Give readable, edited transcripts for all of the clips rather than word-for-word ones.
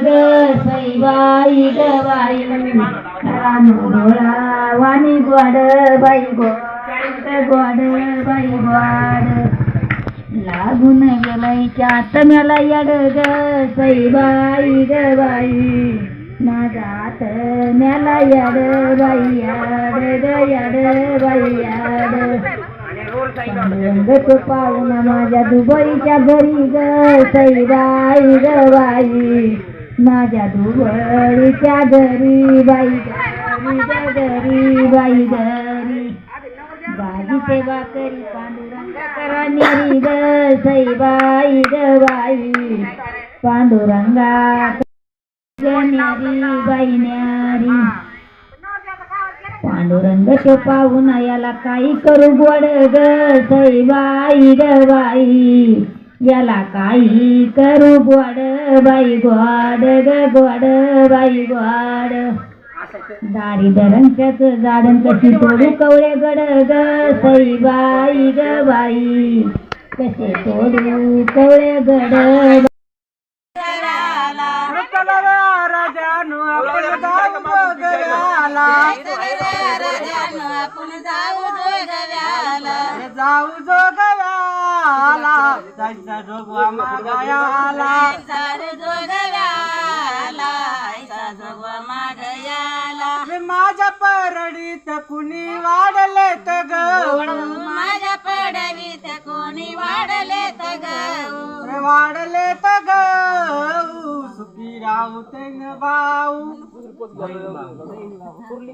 ग सईबाई ग बाई रानोळा वाणी गोड बाई गोड गोड बाई गोड लागून गेलंय त्यात मला यड ग सईबाई ग बाई माझ्यात मला यड बाई यड ग यड बाई यड रंग पाहून माझ्या दुबईच्या घरी ग सईबाई ग बाई माझ्या दुबईच्या घरी बाई घरी बाई घरी भाजी सेवा करी पांडुरंग करा नेरी ग सईबाई ग बाई पांडुरंगा न्यारी बाई न्यारी पांडुरंग तो पाहून याला काही करू गोड ग सईबाई ग बाई याला काही करू गोड बाई गोड ग गोड बाई गोड दाढी धरणच्याच जाडण कशी तोडू कवळे गड ग सईबाई ग बाई कसे तोडू कवळे गड जाऊ जो गव्याला जायचा जोगवा मागयाला माझ्या परडीत कुणी वाढले त गहू माझ्या पडवीत कोणी वाढले त गहू वाढले त गहू सुखी राहू तेन भाऊ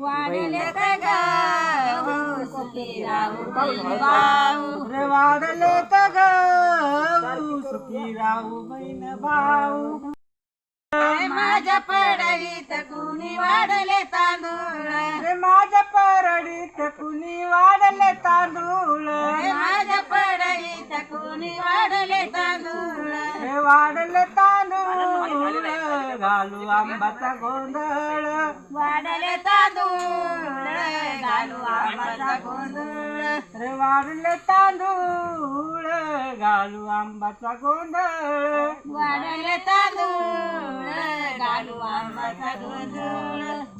वाढले त गहू सुखी राहू बहीण भाऊ रे वाढले त गहू सुखी राहू बहीण भाऊ माझ्या पडवीत कुणी वाढले तांदूळ रे माझ्या परडीत कुणी वाढले तांदूळ माझ्या पडवीत कुणी वाढले तांदूळ रे वाढले तांदूळ घालू आंबाचा गोंधळ वाढले तांदूळ घालू आंबाचा गोंधळ रे वाढले तांदूळ घालू आंबाचा गोंधळ वाढले तांदूळ घालू आंबाचा गोंधळ